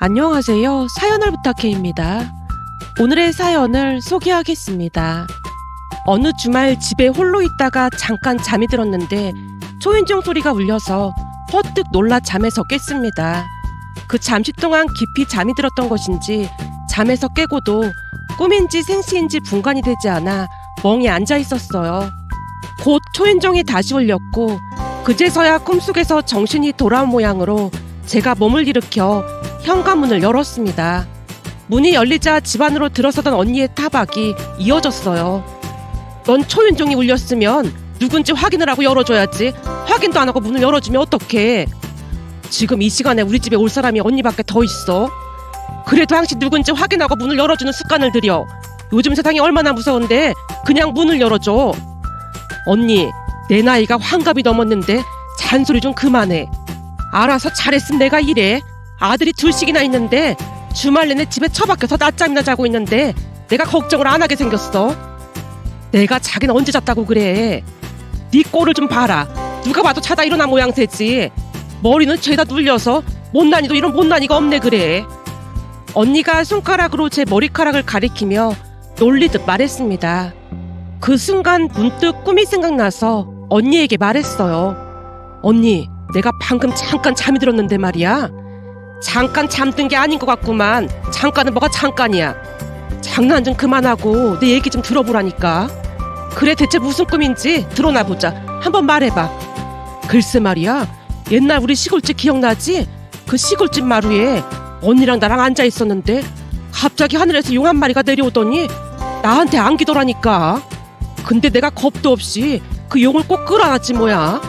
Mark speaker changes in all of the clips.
Speaker 1: 안녕하세요. 사연을 부탁해입니다. 오늘의 사연을 소개하겠습니다. 어느 주말 집에 홀로 있다가 잠깐 잠이 들었는데 초인종 소리가 울려서 퍼뜩 놀라 잠에서 깼습니다. 그 잠시 동안 깊이 잠이 들었던 것인지 잠에서 깨고도 꿈인지 생시인지 분간이 되지 않아 멍이 앉아 있었어요. 곧 초인종이 다시 울렸고 그제서야 꿈속에서 정신이 돌아온 모양으로 제가 몸을 일으켜 현관문을 열었습니다. 문이 열리자 집 안으로 들어서던 언니의 타박이 이어졌어요. 넌 초인종이 울렸으면 누군지 확인을 하고 열어줘야지. 확인도 안 하고 문을 열어주면 어떡해. 지금 이 시간에 우리 집에 올 사람이 언니밖에 더 있어. 그래도 항상 누군지 확인하고 문을 열어주는 습관을 들여. 요즘 세상이 얼마나 무서운데 그냥 문을 열어줘. 언니, 내 나이가 환갑이 넘었는데 잔소리 좀 그만해. 알아서 잘했으면 내가 이래. 아들이 둘씩이나 있는데 주말 내내 집에 처박혀서 낮잠이나 자고 있는데 내가 걱정을 안 하게 생겼어. 내가 자기는 언제 잤다고 그래. 네 꼴을 좀 봐라. 누가 봐도 자다 일어난 모양새지. 머리는 죄다 눌려서 못난이도 이런 못난이가 없네 그래. 언니가 손가락으로 제 머리카락을 가리키며 놀리듯 말했습니다. 그 순간 문득 꿈이 생각나서 언니에게 말했어요. 언니, 내가 방금 잠깐 잠이 들었는데 말이야. 잠깐 잠든 게 아닌 것 같구만. 잠깐은 뭐가 잠깐이야. 장난 좀 그만하고 내 얘기 좀 들어보라니까. 그래, 대체 무슨 꿈인지 드러나보자. 한번 말해봐. 글쎄 말이야, 옛날 우리 시골집 기억나지? 그 시골집 마루에 언니랑 나랑 앉아있었는데 갑자기 하늘에서 용 한 마리가 내려오더니 나한테 안기더라니까. 근데 내가 겁도 없이 그 용을 꼭 끌어안았지 뭐야.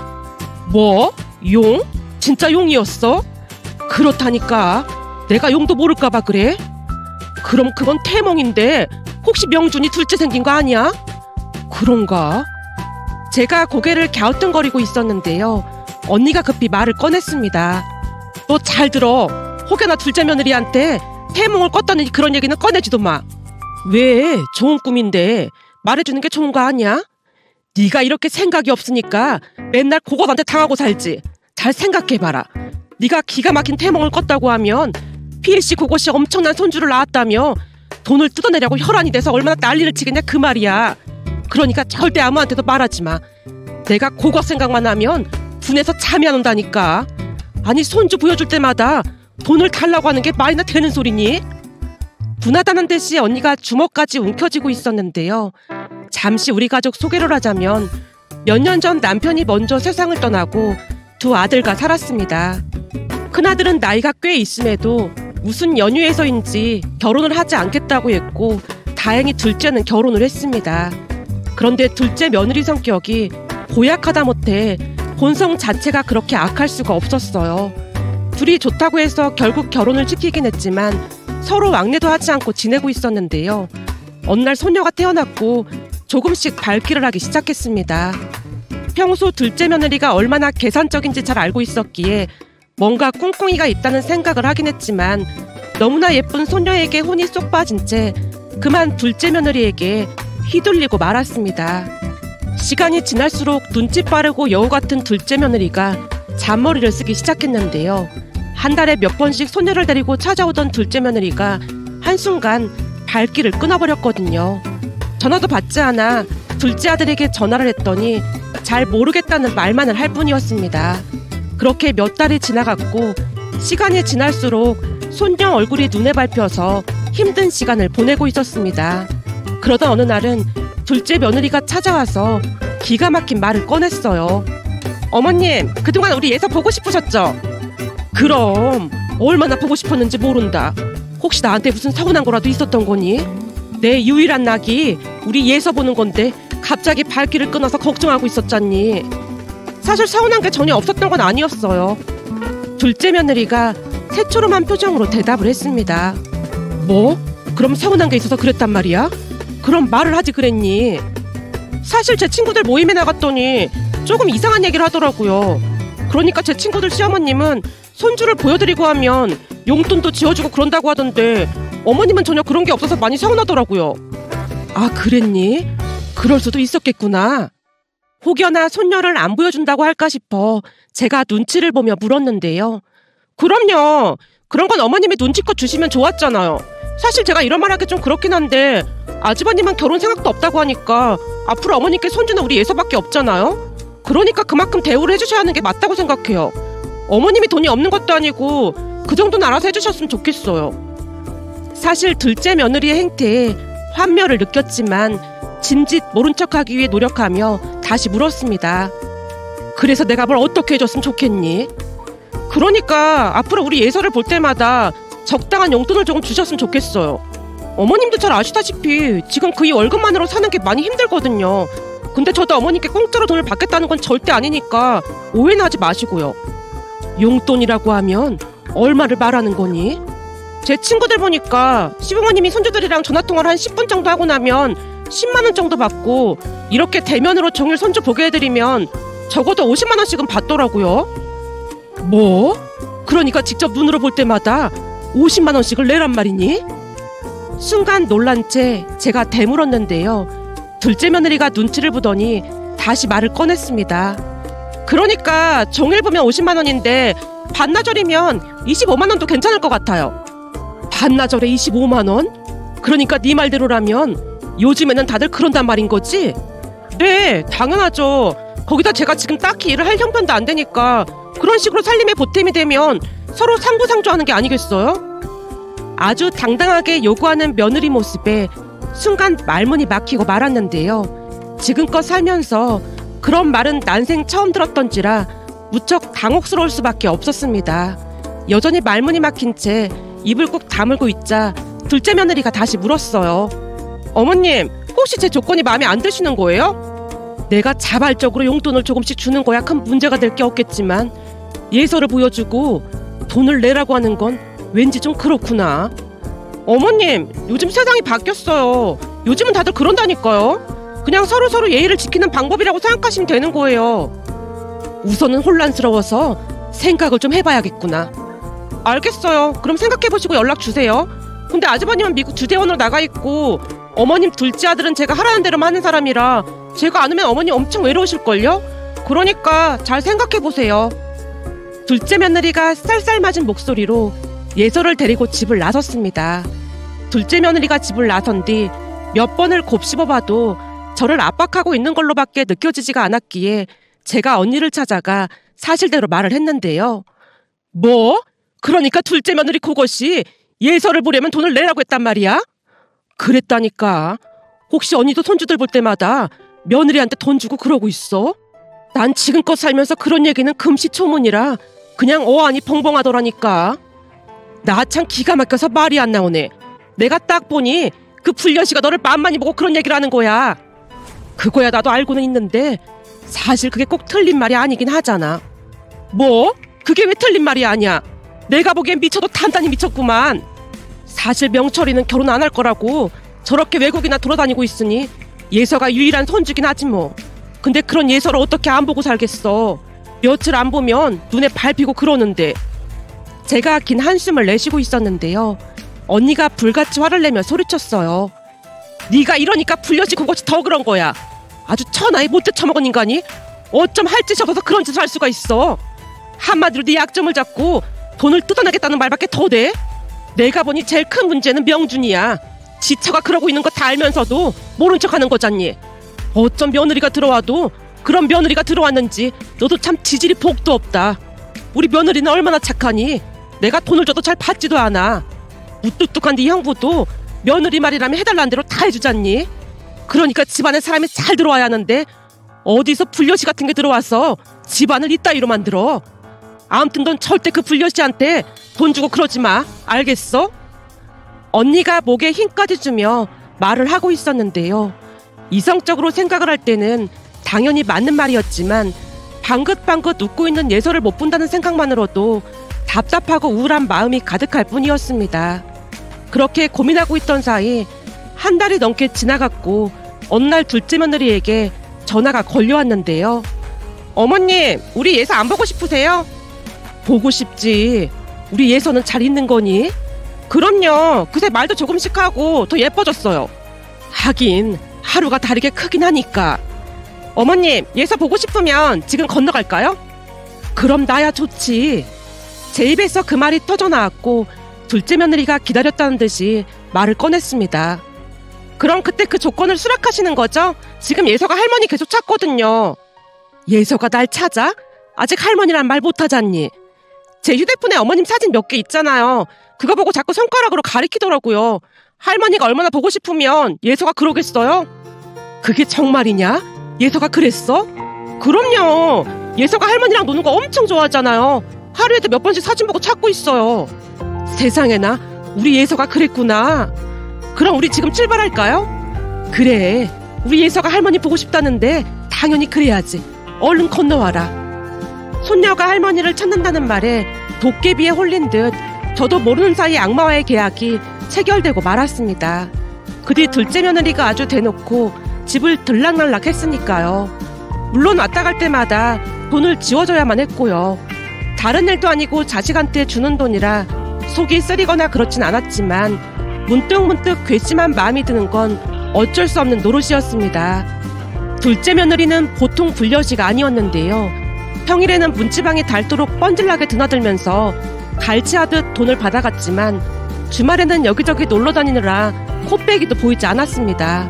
Speaker 1: 뭐? 용? 진짜 용이었어? 그렇다니까. 내가 용도 모를까봐 그래? 그럼 그건 태몽인데 혹시 명준이 둘째 생긴 거 아니야? 그런가? 제가 고개를 갸우뚱거리고 있었는데요. 언니가 급히 말을 꺼냈습니다. 너 잘 들어. 혹여나 둘째 며느리한테 태몽을 꿨다는 그런 얘기는 꺼내지도 마. 왜? 좋은 꿈인데 말해주는 게 좋은 거 아니야? 네가 이렇게 생각이 없으니까 맨날 고것한테 당하고 살지. 잘 생각해봐라. 네가 기가 막힌 태몽을 꿨다고 하면 필시 그것이 엄청난 손주를 낳았다며 돈을 뜯어내려고 혈안이 돼서 얼마나 난리를 치겠냐 그 말이야. 그러니까 절대 아무한테도 말하지 마. 내가 그것 생각만 하면 분해서 잠이 안 온다니까. 아니, 손주 보여줄 때마다 돈을 달라고 하는 게 말이나 되는 소리니? 분하다는 듯이 언니가 주먹까지 움켜쥐고 있었는데요. 잠시 우리 가족 소개를 하자면 몇 년 전 남편이 먼저 세상을 떠나고 두 아들과 살았습니다. 큰아들은 나이가 꽤 있음에도 무슨 연유에서인지 결혼을 하지 않겠다고 했고 다행히 둘째는 결혼을 했습니다. 그런데 둘째 며느리 성격이 고약하다 못해 본성 자체가 그렇게 악할 수가 없었어요. 둘이 좋다고 해서 결국 결혼을 시키긴 했지만 서로 왕래도 하지 않고 지내고 있었는데요. 어느 날 소녀가 태어났고 조금씩 발길을 하기 시작했습니다. 평소 둘째 며느리가 얼마나 계산적인지 잘 알고 있었기에 뭔가 꿍꿍이가 있다는 생각을 하긴 했지만 너무나 예쁜 소녀에게 혼이 쏙 빠진 채 그만 둘째 며느리에게 휘둘리고 말았습니다. 시간이 지날수록 눈치 빠르고 여우 같은 둘째 며느리가 잔머리를 쓰기 시작했는데요. 한 달에 몇 번씩 소녀를 데리고 찾아오던 둘째 며느리가 한순간 발길을 끊어버렸거든요. 전화도 받지 않아 둘째 아들에게 전화를 했더니 잘 모르겠다는 말만을 할 뿐이었습니다. 그렇게 몇 달이 지나갔고 시간이 지날수록 손녀 얼굴이 눈에 밟혀서 힘든 시간을 보내고 있었습니다. 그러던 어느 날은 둘째 며느리가 찾아와서 기가 막힌 말을 꺼냈어요. 어머님, 그동안 우리 예서 보고 싶으셨죠? 그럼 얼마나 보고 싶었는지 모른다. 혹시 나한테 무슨 서운한 거라도 있었던 거니? 내 유일한 낙이 우리 예서 보는 건데 갑자기 발길을 끊어서 걱정하고 있었잖니. 사실 서운한 게 전혀 없었던 건 아니었어요. 둘째 며느리가 새초롬한 표정으로 대답을 했습니다. 뭐? 그럼 서운한 게 있어서 그랬단 말이야? 그럼 말을 하지 그랬니? 사실 제 친구들 모임에 나갔더니 조금 이상한 얘기를 하더라고요. 그러니까 제 친구들 시어머님은 손주를 보여드리고 하면 용돈도 지어주고 그런다고 하던데 어머님은 전혀 그런 게 없어서 많이 서운하더라고요. 아, 그랬니? 그럴 수도 있었겠구나. 혹여나 손녀를 안 보여준다고 할까 싶어 제가 눈치를 보며 물었는데요. 그럼요. 그런 건 어머님이 눈치껏 주시면 좋았잖아요. 사실 제가 이런 말 하기 좀 그렇긴 한데 아주버님은 결혼 생각도 없다고 하니까 앞으로 어머님께 손주는 우리 예서밖에 없잖아요. 그러니까 그만큼 대우를 해주셔야 하는 게 맞다고 생각해요. 어머님이 돈이 없는 것도 아니고 그 정도는 알아서 해주셨으면 좋겠어요. 사실 둘째 며느리의 행태에 환멸을 느꼈지만 짐짓 모른 척하기 위해 노력하며 다시 물었습니다. 그래서 내가 뭘 어떻게 해줬으면 좋겠니? 그러니까 앞으로 우리 예서를 볼 때마다 적당한 용돈을 조금 주셨으면 좋겠어요. 어머님도 잘 아시다시피 지금 그이 월급만으로 사는 게 많이 힘들거든요. 근데 저도 어머님께 공짜로 돈을 받겠다는 건 절대 아니니까 오해는 하지 마시고요. 용돈이라고 하면 얼마를 말하는 거니? 제 친구들 보니까 시부모님이 손주들이랑 전화통화를 한 10분 정도 하고 나면 10만 원 정도 받고 이렇게 대면으로 종일 손주 보게 해드리면 적어도 50만 원씩은 받더라고요. 뭐? 그러니까 직접 눈으로 볼 때마다 50만 원씩을 내란 말이니? 순간 놀란 채 제가 되물었는데요. 둘째 며느리가 눈치를 보더니 다시 말을 꺼냈습니다. 그러니까 종일 보면 50만 원인데 반나절이면 25만 원도 괜찮을 것 같아요. 반나절에 25만 원? 그러니까 네 말대로라면 요즘에는 다들 그런단 말인 거지? 네, 당연하죠. 거기다 제가 지금 딱히 일을 할 형편도 안 되니까 그런 식으로 살림에 보탬이 되면 서로 상부상조하는 게 아니겠어요? 아주 당당하게 요구하는 며느리 모습에 순간 말문이 막히고 말았는데요. 지금껏 살면서 그런 말은 난생 처음 들었던지라 무척 당혹스러울 수밖에 없었습니다. 여전히 말문이 막힌 채 입을 꾹 다물고 있자 둘째 며느리가 다시 물었어요. 어머님, 혹시 제 조건이 마음에 안 드시는 거예요? 내가 자발적으로 용돈을 조금씩 주는 거야 큰 문제가 될 게 없겠지만 예서를 보여주고 돈을 내라고 하는 건 왠지 좀 그렇구나. 어머님, 요즘 세상이 바뀌었어요. 요즘은 다들 그런다니까요. 그냥 서로서로 예의를 지키는 방법이라고 생각하시면 되는 거예요. 우선은 혼란스러워서 생각을 좀 해봐야겠구나. 알겠어요. 그럼 생각해보시고 연락 주세요. 근데 아주버님은 미국 주재원으로 나가 있고 어머님 둘째 아들은 제가 하라는 대로만 하는 사람이라 제가 안 오면 어머님 엄청 외로우실걸요? 그러니까 잘 생각해보세요. 둘째 며느리가 쌀쌀맞은 목소리로 예서를 데리고 집을 나섰습니다. 둘째 며느리가 집을 나선 뒤 몇 번을 곱씹어봐도 저를 압박하고 있는 걸로밖에 느껴지지가 않았기에 제가 언니를 찾아가 사실대로 말을 했는데요. 뭐? 그러니까 둘째 며느리 그것이 예서를 보려면 돈을 내라고 했단 말이야? 그랬다니까. 혹시 언니도 손주들 볼 때마다 며느리한테 돈 주고 그러고 있어? 난 지금껏 살면서 그런 얘기는 금시초문이라 그냥 어안이 벙벙하더라니까. 나 참 기가 막혀서 말이 안 나오네. 내가 딱 보니 그 불려시가 너를 빤빤히 보고 그런 얘기를 하는 거야. 그거야 나도 알고는 있는데 사실 그게 꼭 틀린 말이 아니긴 하잖아. 뭐? 그게 왜 틀린 말이 아니야? 내가 보기엔 미쳐도 단단히 미쳤구만. 사실 명철이는 결혼 안 할 거라고 저렇게 외국이나 돌아다니고 있으니 예서가 유일한 손주긴 하지 뭐. 근데 그런 예서를 어떻게 안 보고 살겠어. 며칠 안 보면 눈에 밟히고 그러는데. 제가 긴 한숨을 내쉬고 있었는데요. 언니가 불같이 화를 내며 소리쳤어요. 네가 이러니까 불려지 그것이 더 그런 거야. 아주 천하에 못돼 처먹은 인간이 어쩜 할 짓이 없어서 그런 짓을 할 수가 있어. 한마디로 네 약점을 잡고 돈을 뜯어내겠다는 말밖에 더 돼? 내가 보니 제일 큰 문제는 명준이야. 지처가 그러고 있는 거 다 알면서도 모른 척하는 거잖니. 어쩜 며느리가 들어와도 그런 며느리가 들어왔는지 너도 참 지질이 복도 없다. 우리 며느리는 얼마나 착하니 내가 돈을 줘도 잘 받지도 않아. 무뚝뚝한 네 형부도 며느리 말이라면 해달라는 대로 다 해주잖니. 그러니까 집안에 사람이 잘 들어와야 하는데 어디서 불려시 같은 게 들어와서 집안을 이따위로 만들어. 아무튼 넌 절대 그 불려시한테 돈 주고 그러지 마. 알겠어? 언니가 목에 힘까지 주며 말을 하고 있었는데요. 이성적으로 생각을 할 때는 당연히 맞는 말이었지만 방긋방긋 웃고 있는 예서를 못 본다는 생각만으로도 답답하고 우울한 마음이 가득할 뿐이었습니다. 그렇게 고민하고 있던 사이 한 달이 넘게 지나갔고 어느 날 둘째 며느리에게 전화가 걸려왔는데요. 어머님, 우리 예서 안 보고 싶으세요? 보고 싶지. 우리 예서는 잘 있는 거니? 그럼요. 그새 말도 조금씩 하고 더 예뻐졌어요. 하긴 하루가 다르게 크긴 하니까. 어머님, 예서 보고 싶으면 지금 건너갈까요? 그럼 나야 좋지. 제 입에서 그 말이 터져나왔고 둘째 며느리가 기다렸다는 듯이 말을 꺼냈습니다. 그럼 그때 그 조건을 수락하시는 거죠? 지금 예서가 할머니 계속 찾거든요. 예서가 날 찾아? 아직 할머니란 말 못하잖니. 제 휴대폰에 어머님 사진 몇 개 있잖아요. 그거 보고 자꾸 손가락으로 가리키더라고요. 할머니가 얼마나 보고 싶으면 예서가 그러겠어요? 그게 정말이냐? 예서가 그랬어? 그럼요. 예서가 할머니랑 노는 거 엄청 좋아하잖아요. 하루에도 몇 번씩 사진 보고 찾고 있어요. 세상에나, 우리 예서가 그랬구나. 그럼 우리 지금 출발할까요? 그래, 우리 예서가 할머니 보고 싶다는데 당연히 그래야지. 얼른 건너와라. 손녀가 할머니를 찾는다는 말에 도깨비에 홀린 듯 저도 모르는 사이 악마와의 계약이 체결되고 말았습니다. 그 뒤 둘째 며느리가 아주 대놓고 집을 들락날락 했으니까요. 물론 왔다 갈 때마다 돈을 지워줘야만 했고요. 다른 일도 아니고 자식한테 주는 돈이라 속이 쓰리거나 그렇진 않았지만 문득문득 괘씸한 마음이 드는 건 어쩔 수 없는 노릇이었습니다. 둘째 며느리는 보통 불려시가 아니었는데요. 평일에는 문지방에 닳도록 뻔질나게 드나들면서 갈치하듯 돈을 받아갔지만 주말에는 여기저기 놀러 다니느라 코빼기도 보이지 않았습니다.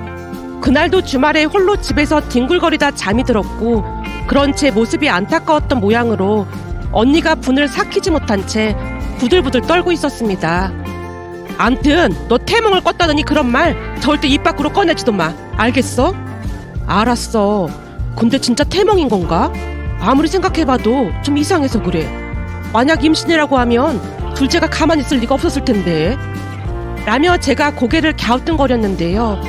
Speaker 1: 그날도 주말에 홀로 집에서 뒹굴거리다 잠이 들었고 그런 제 모습이 안타까웠던 모양으로 언니가 분을 삭히지 못한 채 부들부들 떨고 있었습니다. 암튼 너 태몽을 껐다더니 그런 말 절대 입 밖으로 꺼내지도 마. 알겠어? 알았어. 근데 진짜 태몽인 건가? 아무리 생각해봐도 좀 이상해서 그래. 만약 임신이라고 하면 둘째가 가만히 있을 리가 없었을 텐데. 라며 제가 고개를 갸우뚱거렸는데요.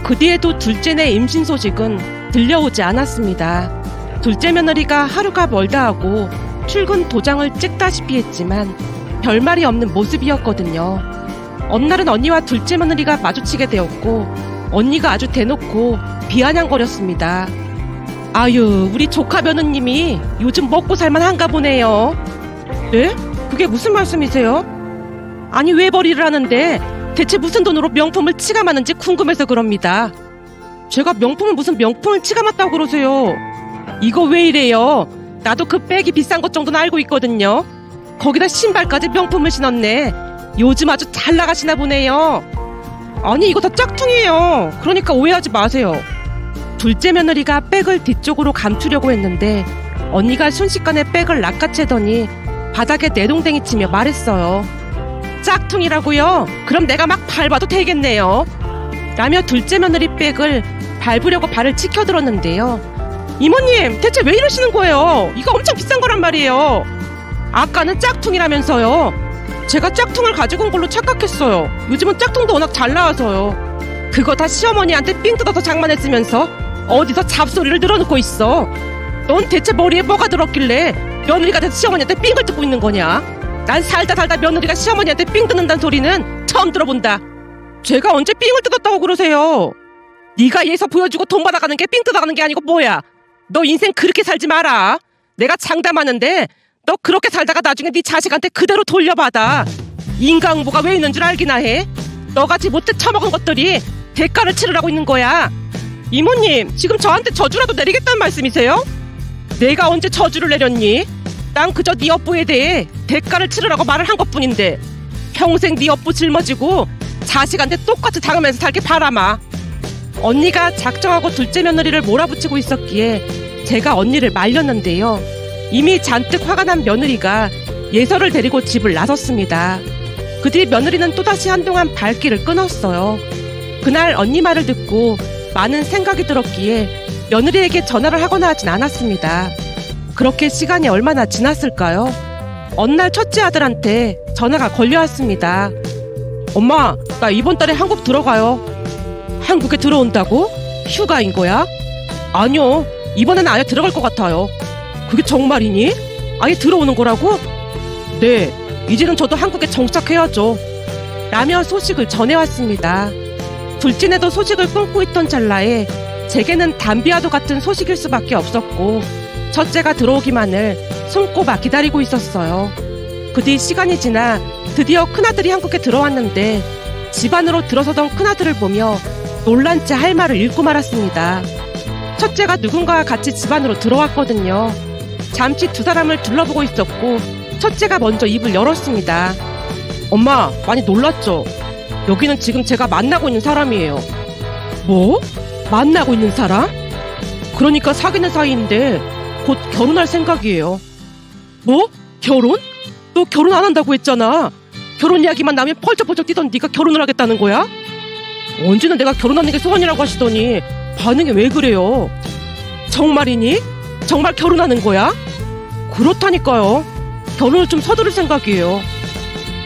Speaker 1: 그 뒤에도 둘째네 임신 소식은 들려오지 않았습니다. 둘째 며느리가 하루가 멀다 하고 출근 도장을 찍다시피 했지만 별말이 없는 모습이었거든요. 어느 날은 언니와 둘째 며느리가 마주치게 되었고 언니가 아주 대놓고 비아냥거렸습니다. 아유, 우리 조카 며느님이 요즘 먹고 살만한가 보네요. 네? 그게 무슨 말씀이세요? 아니, 외벌이를 하는데 대체 무슨 돈으로 명품을 치감하는지 궁금해서 그럽니다. 제가 무슨 명품을 치감았다고 그러세요? 이거 왜 이래요? 나도 그 백이 비싼 것 정도는 알고 있거든요. 거기다 신발까지 명품을 신었네. 요즘 아주 잘 나가시나 보네요. 아니, 이거 다 짝퉁이에요. 그러니까 오해하지 마세요. 둘째 며느리가 백을 뒤쪽으로 감추려고 했는데 언니가 순식간에 백을 낚아채더니 바닥에 내동댕이 치며 말했어요. 짝퉁이라고요? 그럼 내가 막 밟아도 되겠네요. 라며 둘째 며느리 백을 밟으려고 발을 치켜들었는데요. 이모님, 대체 왜 이러시는 거예요? 이거 엄청 비싼 거란 말이에요. 아까는 짝퉁이라면서요. 제가 짝퉁을 가지고 온 걸로 착각했어요. 요즘은 짝퉁도 워낙 잘 나와서요. 그거 다 시어머니한테 삥 뜯어서 장만했으면서 어디서 잡소리를 늘어놓고 있어. 넌 대체 머리에 뭐가 들었길래 며느리가 돼서 시어머니한테 삥을 뜯고 있는 거냐? 난 살다 며느리가 시어머니한테 삥 뜯는다는 소리는 처음 들어본다. 제가 언제 삥을 뜯었다고 그러세요? 네가 예서 보여주고 돈 받아가는 게 삥 뜯어가는 게 아니고 뭐야. 너 인생 그렇게 살지 마라. 내가 장담하는데 너 그렇게 살다가 나중에 네 자식한테 그대로 돌려받아. 인과응보가 왜 있는 줄 알기나 해? 너같이 못해 처먹은 것들이 대가를 치르라고 있는 거야. 이모님, 지금 저한테 저주라도 내리겠다는 말씀이세요? 내가 언제 저주를 내렸니? 난 그저 네 업보에 대해 대가를 치르라고 말을 한 것뿐인데 평생 네 업보 짊어지고 자식한테 똑같이 당하면서 살게 바라마. 언니가 작정하고 둘째 며느리를 몰아붙이고 있었기에 제가 언니를 말렸는데요. 이미 잔뜩 화가 난 며느리가 예서를 데리고 집을 나섰습니다. 그 뒤 며느리는 또다시 한동안 발길을 끊었어요. 그날 언니 말을 듣고 많은 생각이 들었기에 며느리에게 전화를 하거나 하진 않았습니다. 그렇게 시간이 얼마나 지났을까요? 어느 날 첫째 아들한테 전화가 걸려왔습니다. 엄마, 나 이번 달에 한국 들어가요. 한국에 들어온다고? 휴가인 거야? 아니요, 이번엔 아예 들어갈 것 같아요. 그게 정말이니? 아예 들어오는 거라고? 네, 이제는 저도 한국에 정착해야죠. 라며 소식을 전해왔습니다. 둘째네도 소식을 끊고 있던 찰나에 제게는 담비와도 같은 소식일 수밖에 없었고 첫째가 들어오기만을 손꼽아 기다리고 있었어요. 그 뒤 시간이 지나 드디어 큰아들이 한국에 들어왔는데 집 안으로 들어서던 큰아들을 보며 놀란 채 할 말을 잃고 말았습니다. 첫째가 누군가와 같이 집 안으로 들어왔거든요. 잠시 두 사람을 둘러보고 있었고 첫째가 먼저 입을 열었습니다. 엄마, 많이 놀랐죠? 여기는 지금 제가 만나고 있는 사람이에요. 뭐? 만나고 있는 사람? 그러니까 사귀는 사이인데 곧 결혼할 생각이에요. 뭐? 결혼? 너 결혼 안 한다고 했잖아. 결혼 이야기만 나오면 펄쩍펄쩍 뛰던 네가 결혼을 하겠다는 거야? 언제는 내가 결혼하는 게 소원이라고 하시더니 반응이 왜 그래요? 정말이니? 정말 결혼하는 거야? 그렇다니까요. 결혼을 좀 서두를 생각이에요.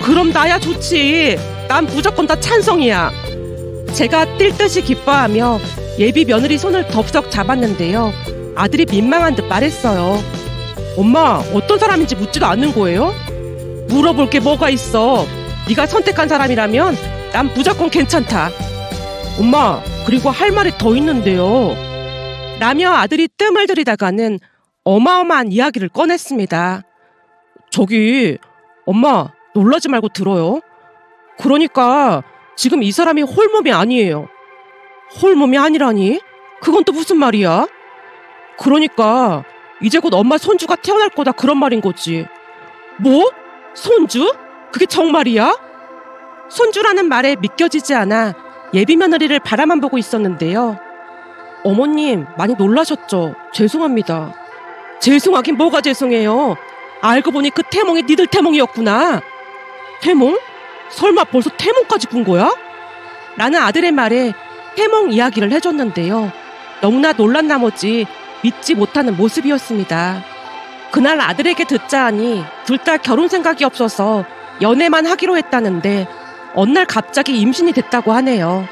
Speaker 1: 그럼 나야 좋지. 난 무조건 다 찬성이야. 제가 뛸 듯이 기뻐하며 예비 며느리 손을 덥석 잡았는데요. 아들이 민망한 듯 말했어요. 엄마, 어떤 사람인지 묻지도 않는 거예요? 물어볼 게 뭐가 있어. 네가 선택한 사람이라면 난 무조건 괜찮다. 엄마, 그리고 할 말이 더 있는데요. 라며 아들이 뜸을 들이다가는 어마어마한 이야기를 꺼냈습니다. 저기, 엄마, 놀라지 말고 들어요. 그러니까 지금 이 사람이 홀몸이 아니에요. 홀몸이 아니라니? 그건 또 무슨 말이야? 그러니까 이제 곧 엄마 손주가 태어날 거다 그런 말인 거지. 뭐? 손주? 그게 정말이야? 손주라는 말에 믿겨지지 않아 예비 며느리를 바라만 보고 있었는데요. 어머님, 많이 놀라셨죠? 죄송합니다. 죄송하긴 뭐가 죄송해요. 알고 보니 그 태몽이 니들 태몽이었구나. 태몽? 설마 벌써 태몽까지 꾼 거야? 라는 아들의 말에 태몽 이야기를 해줬는데요. 너무나 놀란 나머지 믿지 못하는 모습이었습니다. 그날 아들에게 듣자 하니 둘 다 결혼 생각이 없어서 연애만 하기로 했다는데 어느 날 갑자기 임신이 됐다고 하네요.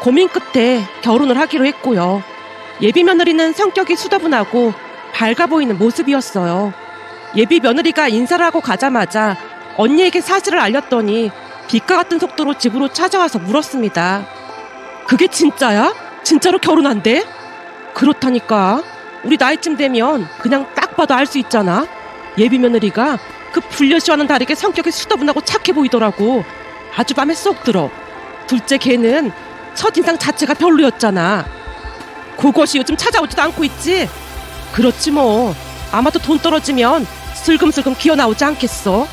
Speaker 1: 고민 끝에 결혼을 하기로 했고요. 예비 며느리는 성격이 수다분하고 밝아 보이는 모습이었어요. 예비 며느리가 인사를 하고 가자마자 언니에게 사실을 알렸더니 빛과 같은 속도로 집으로 찾아와서 물었습니다. 그게 진짜야? 진짜로 결혼한대? 그렇다니까. 우리 나이쯤 되면 그냥 딱 봐도 알 수 있잖아. 예비 며느리가 그 불려시와는 다르게 성격이 수다분하고 착해 보이더라고. 아주 맘에 쏙 들어. 둘째 걔는 첫인상 자체가 별로였잖아. 그것이 요즘 찾아오지도 않고 있지? 그렇지 뭐. 아마도 돈 떨어지면 슬금슬금 기어나오지 않겠어?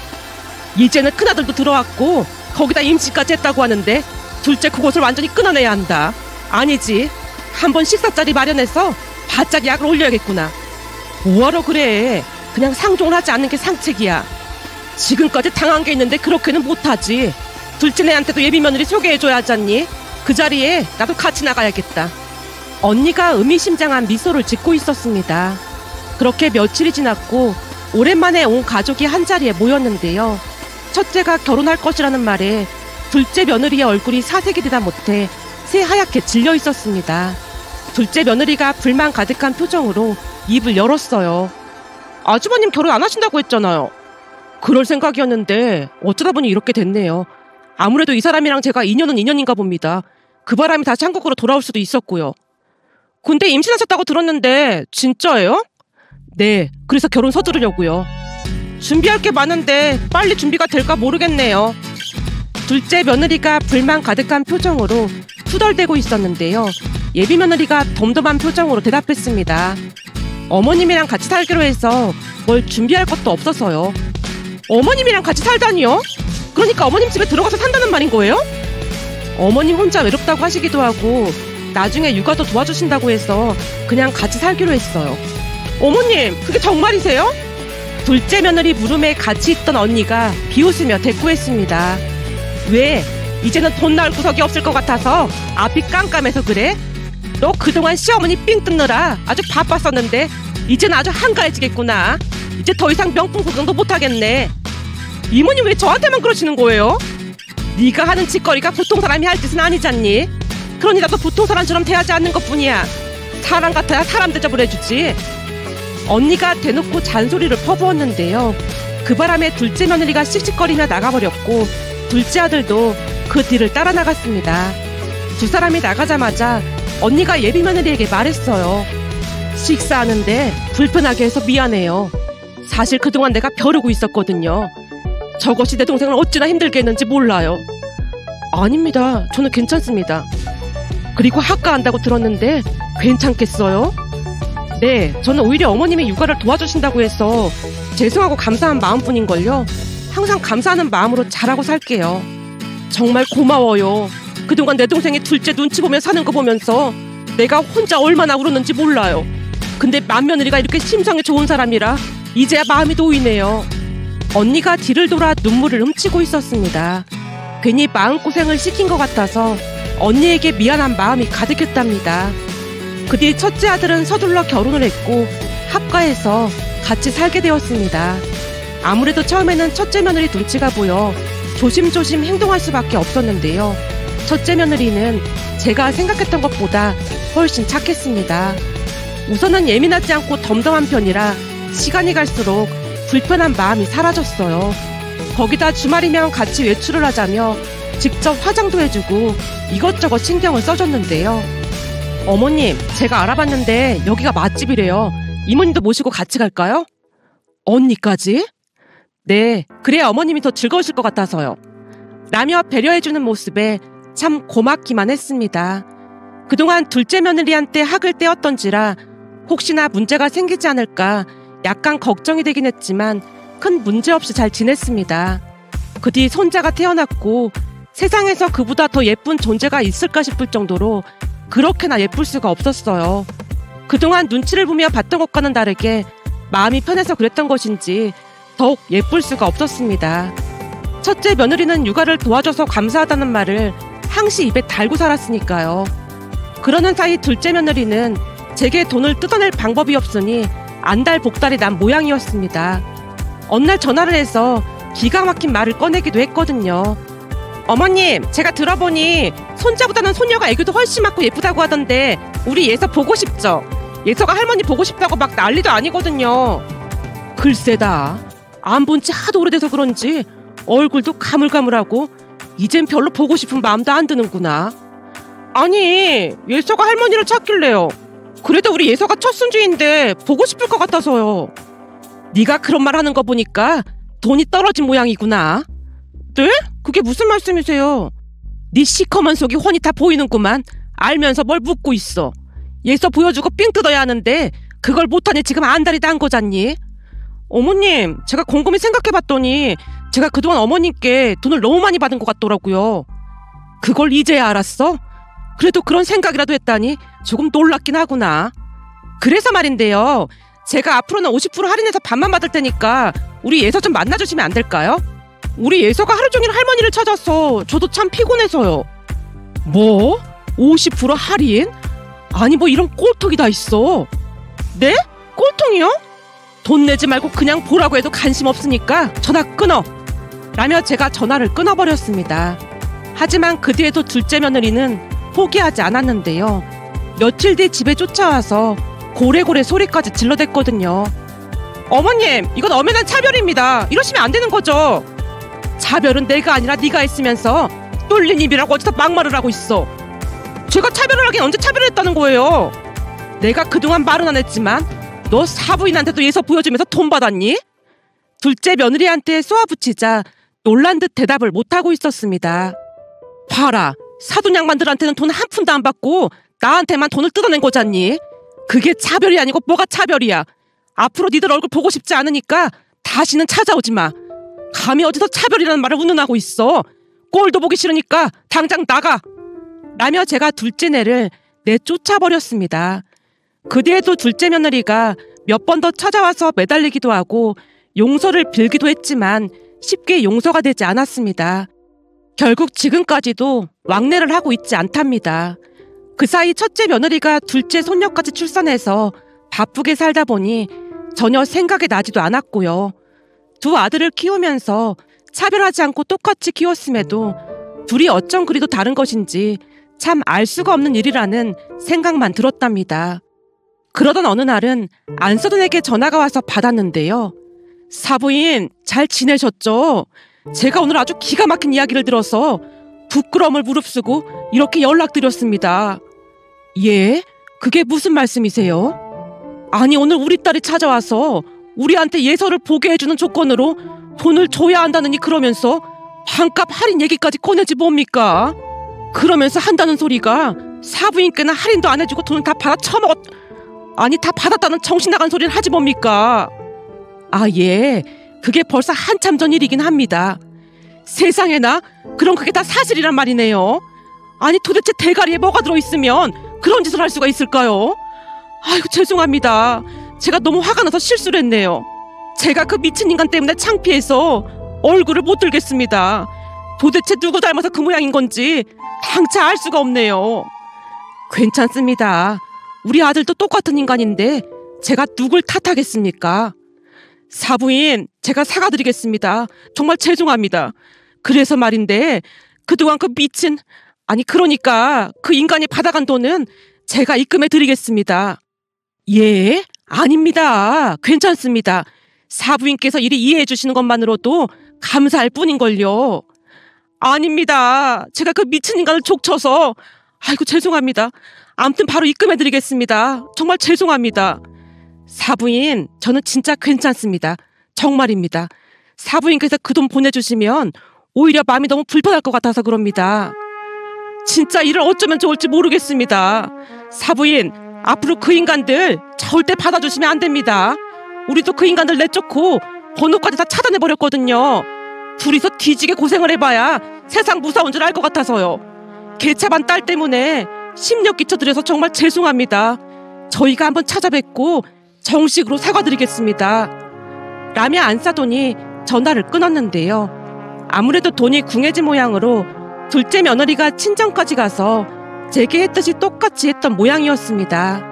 Speaker 1: 이제는 큰아들도 들어왔고 거기다 임신까지 했다고 하는데 둘째 그것을 완전히 끊어내야 한다. 아니지. 한번 식사자리 마련해서 바짝 약을 올려야겠구나. 뭐하러 그래. 그냥 상종을 하지 않는 게 상책이야. 지금까지 당한 게 있는데 그렇게는 못하지. 둘째 애한테도 예비 며느리 소개해줘야 하잖니. 그 자리에 나도 같이 나가야겠다. 언니가 의미심장한 미소를 짓고 있었습니다. 그렇게 며칠이 지났고 오랜만에 온 가족이 한자리에 모였는데요. 첫째가 결혼할 것이라는 말에 둘째 며느리의 얼굴이 사색이 되다 못해 새하얗게 질려 있었습니다. 둘째 며느리가 불만 가득한 표정으로 입을 열었어요. 아주버님 결혼 안 하신다고 했잖아요. 그럴 생각이었는데 어쩌다 보니 이렇게 됐네요. 아무래도 이 사람이랑 제가 인연은 인연인가 봅니다. 그 바람이 다시 한국으로 돌아올 수도 있었고요. 근데 임신하셨다고 들었는데 진짜예요? 네, 그래서 결혼 서두르려고요. 준비할 게 많은데 빨리 준비가 될까 모르겠네요. 둘째 며느리가 불만 가득한 표정으로 투덜대고 있었는데요. 예비 며느리가 덤덤한 표정으로 대답했습니다. 어머님이랑 같이 살기로 해서 뭘 준비할 것도 없어서요. 어머님이랑 같이 살다니요? 그러니까 어머님 집에 들어가서 산다는 말인 거예요? 어머님 혼자 외롭다고 하시기도 하고 나중에 육아도 도와주신다고 해서 그냥 같이 살기로 했어요. 어머님, 그게 정말이세요? 둘째 며느리 물음에 같이 있던 언니가 비웃으며 대꾸했습니다. 왜? 이제는 돈 나올 구석이 없을 것 같아서 앞이 깜깜해서 그래? 너 그동안 시어머니 삥 뜯느라 아주 바빴었는데 이제는 아주 한가해지겠구나. 이제 더 이상 명품 구경도 못하겠네. 이모님 왜 저한테만 그러시는 거예요? 네가 하는 짓거리가 보통 사람이 할 짓은 아니잖니. 그러니 나도 보통 사람처럼 대하지 않는 것뿐이야. 사람 같아야 사람 대접을 해주지. 언니가 대놓고 잔소리를 퍼부었는데요. 그 바람에 둘째 며느리가 씩씩거리며 나가버렸고 둘째 아들도 그 뒤를 따라 나갔습니다. 두 사람이 나가자마자 언니가 예비 며느리에게 말했어요. 식사하는데 불편하게 해서 미안해요. 사실 그동안 내가 벼르고 있었거든요. 저것이 내 동생을 어찌나 힘들게 했는지 몰라요. 아닙니다. 저는 괜찮습니다. 그리고 학가한다고 들었는데 괜찮겠어요? 네, 저는 오히려 어머님이 육아를 도와주신다고 해서 죄송하고 감사한 마음뿐인걸요. 항상 감사하는 마음으로 잘하고 살게요. 정말 고마워요. 그동안 내 동생이 둘째 눈치 보며 사는 거 보면서 내가 혼자 얼마나 울었는지 몰라요. 근데 맏며느리가 이렇게 심성이 좋은 사람이라 이제야 마음이 놓이네요. 언니가 뒤를 돌아 눈물을 훔치고 있었습니다. 괜히 마음고생을 시킨 것 같아서 언니에게 미안한 마음이 가득했답니다. 그 뒤 첫째 아들은 서둘러 결혼을 했고 합가해서 같이 살게 되었습니다. 아무래도 처음에는 첫째 며느리 눈치가 보여 조심조심 행동할 수밖에 없었는데요. 첫째 며느리는 제가 생각했던 것보다 훨씬 착했습니다. 우선은 예민하지 않고 덤덤한 편이라 시간이 갈수록 불편한 마음이 사라졌어요. 거기다 주말이면 같이 외출을 하자며 직접 화장도 해주고 이것저것 신경을 써줬는데요. 어머님, 제가 알아봤는데 여기가 맛집이래요. 이모님도 모시고 같이 갈까요? 언니까지? 네, 그래야 어머님이 더 즐거우실 것 같아서요. 라며 배려해주는 모습에 참 고맙기만 했습니다. 그동안 둘째 며느리한테 학을 떼었던지라 혹시나 문제가 생기지 않을까 약간 걱정이 되긴 했지만 큰 문제 없이 잘 지냈습니다. 그 뒤 손자가 태어났고 세상에서 그보다 더 예쁜 존재가 있을까 싶을 정도로 그렇게나 예쁠 수가 없었어요. 그동안 눈치를 보며 봤던 것과는 다르게 마음이 편해서 그랬던 것인지 더욱 예쁠 수가 없었습니다. 첫째 며느리는 육아를 도와줘서 감사하다는 말을 항시 입에 달고 살았으니까요. 그러는 사이 둘째 며느리는 제게 돈을 뜯어낼 방법이 없으니 안달복달이 난 모양이었습니다. 어느 날 전화를 해서 기가 막힌 말을 꺼내기도 했거든요. 어머님, 제가 들어보니 손자보다는 손녀가 애교도 훨씬 많고 예쁘다고 하던데 우리 예서 보고 싶죠? 예서가 할머니 보고 싶다고 막 난리도 아니거든요. 글쎄다. 안 본 지 하도 오래돼서 그런지 얼굴도 가물가물하고 이젠 별로 보고 싶은 마음도 안 드는구나. 아니, 예서가 할머니를 찾길래요. 그래도 우리 예서가 첫 손주인데 보고 싶을 것 같아서요. 네가 그런 말 하는 거 보니까 돈이 떨어진 모양이구나. 네? 그게 무슨 말씀이세요? 네 시커먼 속이 훤히 다 보이는구만. 알면서 뭘 묻고 있어. 예서 보여주고 삥 뜯어야 하는데 그걸 못하니 지금 안달이 난 거잖니? 어머님, 제가 곰곰이 생각해봤더니 제가 그동안 어머님께 돈을 너무 많이 받은 것 같더라고요. 그걸 이제야 알았어? 그래도 그런 생각이라도 했다니 조금 놀랍긴 하구나. 그래서 말인데요. 제가 앞으로는 50% 할인해서 반만 받을 테니까 우리 예서 좀 만나주시면 안 될까요? 우리 예서가 하루 종일 할머니를 찾아서 저도 참 피곤해서요. 뭐? 50% 할인? 아니 뭐 이런 꼴통이 다 있어. 네? 꼴통이요? 돈 내지 말고 그냥 보라고 해도 관심 없으니까 전화 끊어. 라며 제가 전화를 끊어버렸습니다. 하지만 그 뒤에도 둘째 며느리는 포기하지 않았는데요. 며칠 뒤 집에 쫓아와서 고래고래 소리까지 질러댔거든요. 어머님, 이건 엄연한 차별입니다. 이러시면 안 되는 거죠. 차별은 내가 아니라 네가 했으면서 뚫린 입이라고 어디서 막말을 하고 있어. 제가 차별을 하긴 언제 차별을 했다는 거예요. 내가 그동안 말은 안 했지만 너 사부인한테도 예서 보여주면서 돈 받았니? 둘째 며느리한테 쏘아붙이자 놀란 듯 대답을 못하고 있었습니다. 봐라, 사돈 양반들한테는 돈 한 푼도 안 받고 나한테만 돈을 뜯어낸 거잖니? 그게 차별이 아니고 뭐가 차별이야. 앞으로 니들 얼굴 보고 싶지 않으니까 다시는 찾아오지 마. 감히 어디서 차별이라는 말을 운운하고 있어. 꼴도 보기 싫으니까 당장 나가. 라며 제가 둘째네를 내쫓아버렸습니다. 그 뒤에도 둘째 며느리가 몇 번 더 찾아와서 매달리기도 하고 용서를 빌기도 했지만 쉽게 용서가 되지 않았습니다. 결국 지금까지도 왕래를 하고 있지 않답니다. 그 사이 첫째 며느리가 둘째 손녀까지 출산해서 바쁘게 살다 보니 전혀 생각이 나지도 않았고요. 두 아들을 키우면서 차별하지 않고 똑같이 키웠음에도 둘이 어쩜 그리도 다른 것인지 참 알 수가 없는 일이라는 생각만 들었답니다. 그러던 어느 날은 안서든에게 전화가 와서 받았는데요. 사부인, 잘 지내셨죠? 제가 오늘 아주 기가 막힌 이야기를 들어서 부끄러움을 무릅쓰고 이렇게 연락드렸습니다. 예? 그게 무슨 말씀이세요? 아니, 오늘 우리 딸이 찾아와서 우리한테 예서를 보게 해주는 조건으로 돈을 줘야 한다느니 그러면서 반값 할인 얘기까지 꺼내지 뭡니까? 그러면서 한다는 소리가 사부인께는 할인도 안 해주고 돈을 다 받아 처먹었... 아니 다 받았다는 정신 나간 소리를 하지 뭡니까? 아, 예. 그게 벌써 한참 전 일이긴 합니다. 세상에나 그럼 그게 다 사실이란 말이네요. 아니 도대체 대가리에 뭐가 들어있으면 그런 짓을 할 수가 있을까요? 아이고 죄송합니다. 제가 너무 화가 나서 실수를 했네요. 제가 그 미친 인간 때문에 창피해서 얼굴을 못 들겠습니다. 도대체 누구 닮아서 그 모양인 건지 당차 알 수가 없네요. 괜찮습니다. 우리 아들도 똑같은 인간인데 제가 누굴 탓하겠습니까? 사부인, 제가 사과드리겠습니다. 정말 죄송합니다. 그래서 말인데 그동안 그 미친, 아니 그러니까 그 인간이 받아간 돈은 제가 입금해 드리겠습니다. 예? 아닙니다. 괜찮습니다. 사부인께서 이리 이해해 주시는 것만으로도 감사할 뿐인걸요. 아닙니다. 제가 그 미친 인간을 족쳐서 아이고 죄송합니다. 아무튼 바로 입금해 드리겠습니다. 정말 죄송합니다. 사부인, 저는 진짜 괜찮습니다. 정말입니다. 사부인께서 그 돈 보내주시면 오히려 마음이 너무 불편할 것 같아서 그럽니다. 진짜 이를 어쩌면 좋을지 모르겠습니다. 사부인, 앞으로 그 인간들 절대 받아주시면 안 됩니다. 우리도 그 인간들 내쫓고 번호까지 다 차단해버렸거든요. 둘이서 뒤지게 고생을 해봐야 세상 무서운 줄 알 것 같아서요. 개차반 딸 때문에 심력 끼쳐드려서 정말 죄송합니다. 저희가 한번 찾아뵙고 정식으로 사과드리겠습니다. 라며 안 싸더니 전화를 끊었는데요. 아무래도 돈이 궁해진 모양으로 둘째 며느리가 친정까지 가서 제게 했듯이 똑같이 했던 모양이었습니다.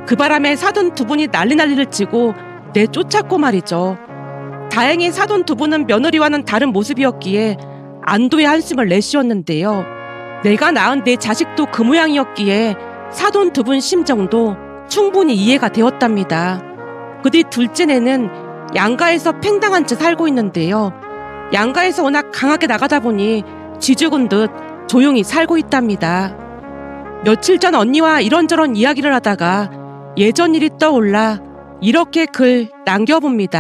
Speaker 1: 그 바람에 사돈 두 분이 난리를 치고 내쫓았고 말이죠. 다행히 사돈 두 분은 며느리와는 다른 모습이었기에 안도의 한숨을 내쉬었는데요. 내가 낳은 내 자식도 그 모양이었기에 사돈 두 분 심정도 충분히 이해가 되었답니다. 그 뒤 둘째네는 양가에서 팽당한 채 살고 있는데요. 양가에서 워낙 강하게 나가다 보니 쥐죽은 듯 조용히 살고 있답니다. 며칠 전 언니와 이런저런 이야기를 하다가 예전 일이 떠올라 이렇게 글 남겨봅니다.